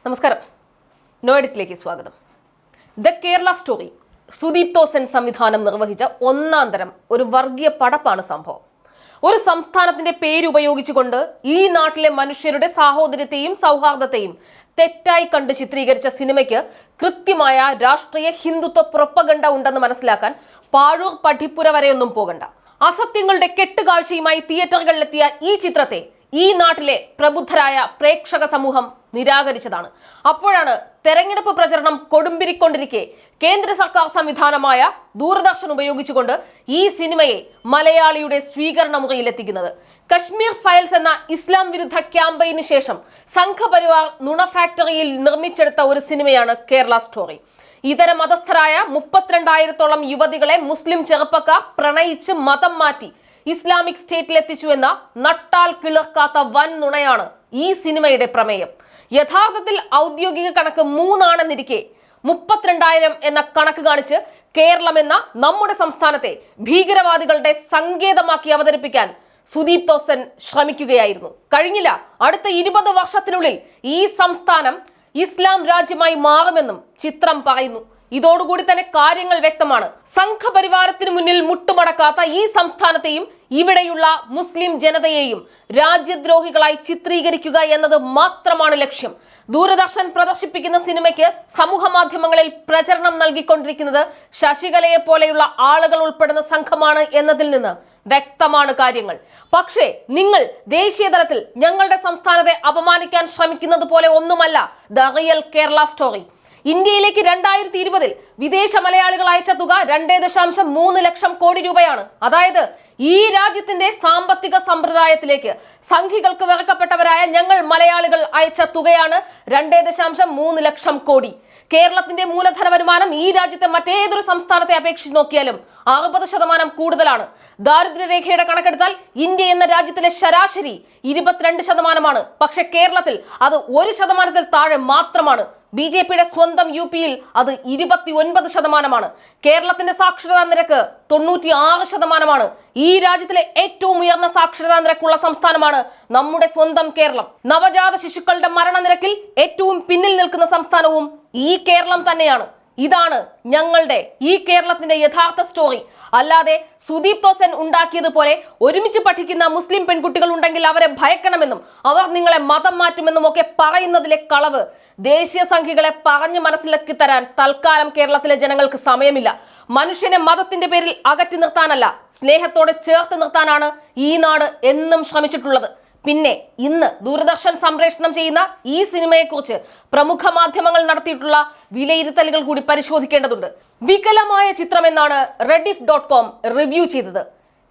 നമസ്കാരം. നോയിഡത്തിലേക്ക് സ്വാഗതം. The Kerala story Sudeep തോസൻ സംവിധാനം നിർവഹിച്ച ഒന്നാം തരം ഒരു വർഗീയ പടപ്പാണ് സംഭവം. ഒരു സംസ്ഥാനത്തിന്റെ പേരുപയോഗിച്ചുകൊണ്ട് ഈ നാട്ടിലെ മനുഷ്യരുടെ സാഹോദര്യത്തെയും സൗഹാർദ്ദത്തെയും തെറ്റായി കണ്ട് ചിത്രീകരിച്ച സിനിമയ്ക്ക് കൃത്യമായ രാഷ്ട്രീയ ഹിന്ദുത്വ പ്രൊപ്പഗണ്ട ഉണ്ടെന്ന് മനസ്സിലാക്കാൻ പാഴൂർ പഠിപ്പുര വരെയൊന്നും പോകണ്ട. അസത്യങ്ങളുടെ കെട്ടുകാഴ്ചയുമായി തിയേറ്ററുകളിലെത്തിയ ഈ ചിത്രത്തെ ഈ നാട്ടിലെ പ്രബുദ്ധരായ പ്രേക്ഷക സമൂഹം നിരാകരിച്ചതാണ്. അപ്പോഴാണ് തെരഞ്ഞെടുപ്പ് പ്രചരണം കൊടുമ്പിരിക്കൊണ്ടിരിക്കെ കേന്ദ്ര സർക്കാർ സംവിധാനമായ ദൂരദർശൻ ഉപയോഗിച്ചുകൊണ്ട് ഈ സിനിമയെ മലയാളിയുടെ സ്വീകരണ മുറിയിലെത്തിക്കുന്നത്. കശ്മീർ ഫയൽസ് എന്ന ഇസ്ലാം വിരുദ്ധ ക്യാമ്പയിന് ശേഷം സംഘപരിവാർ നുണ ഫാക്ടറിയിൽ നിർമ്മിച്ചെടുത്ത ഒരു സിനിമയാണ് കേരള സ്റ്റോറി. ഇതര മതസ്ഥരായ 32,000-ഓളം യുവതികളെ മുസ്ലിം ചെറുപ്പക്കാർ പ്രണയിച്ച് മതം മാറ്റി ഇസ്ലാമിക് സ്റ്റേറ്റിലെത്തിച്ചു എന്ന നട്ടാൽ കിളിർക്കാത്ത വൻ നുണയാണ് ഈ സിനിമയുടെ പ്രമേയം. യഥാർത്ഥത്തിൽ ഔദ്യോഗിക കണക്ക് 3 ആണെന്നിരിക്കെ 32,000 എന്ന കണക്ക് കാണിച്ച് കേരളം എന്ന നമ്മുടെ സംസ്ഥാനത്തെ ഭീകരവാദികളുടെ സങ്കേതമാക്കി അവതരിപ്പിക്കാൻ സുദീപ് തോസൻ ശ്രമിക്കുകയായിരുന്നു. കഴിഞ്ഞില്ല. അടുത്ത 20 വർഷത്തിനുള്ളിൽ ഈ സംസ്ഥാനം ഇസ്ലാം രാജ്യമായി മാറുമെന്നും ചിത്രം പറയുന്നു. ഇതോടുകൂടി തന്നെ കാര്യങ്ങൾ വ്യക്തമാണ്. സംഘപരിവാരത്തിന് മുന്നിൽ മുട്ടുമടക്കാത്ത ഈ സംസ്ഥാനത്തെയും ഇവിടെയുള്ള മുസ്ലിം ജനതയെയും രാജ്യദ്രോഹികളായി ചിത്രീകരിക്കുക എന്നത് മാത്രമാണ് ലക്ഷ്യം. ദൂരദർശൻ പ്രദർശിപ്പിക്കുന്ന സിനിമയ്ക്ക് സമൂഹ മാധ്യമങ്ങളിൽ പ്രചരണം നൽകിക്കൊണ്ടിരിക്കുന്നത് ശശികലയെ പോലെയുള്ള ആളുകൾ ഉൾപ്പെടുന്ന സംഘമാണ് എന്നതിൽ നിന്ന് വ്യക്തമാണ് കാര്യങ്ങൾ. പക്ഷേ നിങ്ങൾ ദേശീയ തലത്തിൽ ഞങ്ങളുടെ സംസ്ഥാനത്തെ അപമാനിക്കാൻ ശ്രമിക്കുന്നത് പോലെ ഒന്നുമല്ല ദ റിയൽ കേരള സ്റ്റോറി. ഇന്ത്യയിലേക്ക് 2020 വിദേശ മലയാളികൾ അയച്ച തുക 2.3 ലക്ഷം കോടി രൂപയാണ്. അതായത് ഈ രാജ്യത്തിന്റെ സാമ്പത്തിക സമ്പ്രദായത്തിലേക്ക് സംഘികൾക്ക് വെറുക്കപ്പെട്ടവരായ ഞങ്ങൾ മലയാളികൾ അയച്ച തുകയാണ് 2.3 ലക്ഷം കോടി. കേരളത്തിന്റെ മൂലധന വരുമാനം ഈ രാജ്യത്തെ മറ്റേതൊരു സംസ്ഥാനത്തെ അപേക്ഷിച്ച് നോക്കിയാലും 60% കൂടുതലാണ്. ദാരിദ്ര്യരേഖയുടെ കണക്കെടുത്താൽ ഇന്ത്യ എന്ന രാജ്യത്തിലെ ശരാശരി 22%. പക്ഷെ കേരളത്തിൽ അത് 1% താഴെ മാത്രമാണ്. BJPയുടെ സ്വന്തം UPയിൽ അത് 29%. കേരളത്തിന്റെ സാക്ഷരതാ നിരക്ക് 96%. ഈ രാജ്യത്തിലെ ഏറ്റവും ഉയർന്ന സാക്ഷരതാ നിരക്കുള്ള സംസ്ഥാനമാണ് നമ്മുടെ സ്വന്തം കേരളം. നവജാത ശിശുക്കളുടെ മരണനിരക്കിൽ ഏറ്റവും പിന്നിൽ നിൽക്കുന്ന സംസ്ഥാനവും ഈ കേരളം തന്നെയാണ്. ഇതാണ് ഞങ്ങളുടെ ഈ കേരളത്തിന്റെ യഥാർത്ഥ സ്റ്റോറി. അല്ലാതെ സുദീപ് തോസൻ ഉണ്ടാക്കിയതുപോലെ ഒരുമിച്ച് പഠിക്കുന്ന മുസ്ലിം പെൺകുട്ടികൾ ഉണ്ടെങ്കിൽ അവരെ ഭയക്കണമെന്നും അവർ നിങ്ങളെ മതം മാറ്റുമെന്നും ഒക്കെ പറയുന്നതിലെ കളവ് ദേശീയ സംഘികളെ പറഞ്ഞു മനസ്സിലാക്കി തരാൻ തൽക്കാലം കേരളത്തിലെ ജനങ്ങൾക്ക് സമയമില്ല. മനുഷ്യനെ മതത്തിന്റെ പേരിൽ അകറ്റി നിർത്താനല്ല, സ്നേഹത്തോടെ ചേർത്ത് നിർത്താനാണ് ഈ നാട് എന്നും ശ്രമിച്ചിട്ടുള്ളത്. പിന്നെ ഇന്ന് ദൂരദർശൻ സംപ്രേഷണം ചെയ്യുന്ന ഈ സിനിമയെക്കുറിച്ച് പ്രമുഖ മാധ്യമങ്ങൾ നടത്തിയിട്ടുള്ള വിലയിരുത്തലുകൾ കൂടി പരിശോധിക്കേണ്ടതുണ്ട്. വികലമായ ചിത്രമെന്നാണ് rediff.com റിവ്യൂ ചെയ്തത്.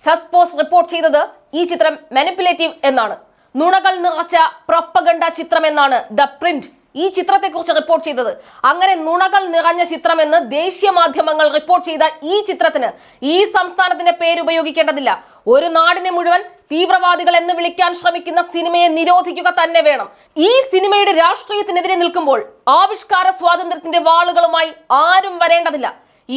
ഫസ്റ്റ് പോസ്റ്റ് റിപ്പോർട്ട് ചെയ്തത് ഈ ചിത്രം മാനിപ്പുലേറ്റീവ് എന്നാണ്. നുണകൾ നിറച്ച പ്രൊപ്പഗണ്ട ചിത്രമെന്നാണ് ദ പ്രിന്റ് ഈ ചിത്രത്തെക്കുറിച്ച് റിപ്പോർട്ട് ചെയ്തത്. അങ്ങനെ നുണകൾ നിറഞ്ഞ ചിത്രമെന്ന് ദേശീയ മാധ്യമങ്ങൾ റിപ്പോർട്ട് ചെയ്ത ഈ ചിത്രത്തിന് ഈ സംസ്ഥാനത്തിന്റെ പേര് ഉപയോഗിക്കേണ്ടതില്ല. ഒരു നാടിനെ മുഴുവൻ തീവ്രവാദികൾ എന്ന് വിളിക്കാൻ ശ്രമിക്കുന്ന സിനിമയെ നിരോധിക്കുക തന്നെ വേണം. ഈ സിനിമയുടെ രാഷ്ട്രീയത്തിനെതിരെ നിൽക്കുമ്പോൾ ആവിഷ്കാര സ്വാതന്ത്ര്യത്തിന്റെ വാളുകളുമായി ആരും വരേണ്ടതില്ല.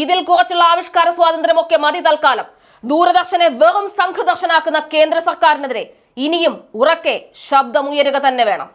ഇതിൽ കുറച്ചുള്ള ആവിഷ്കാര സ്വാതന്ത്ര്യമൊക്കെ മതി തൽക്കാലം. ദൂരദർശനെ വെറും സംഘദർശനാക്കുന്ന കേന്ദ്ര സർക്കാരിനെതിരെ ഇനിയും ഉറക്കെ ശബ്ദമുയരുക തന്നെ വേണം.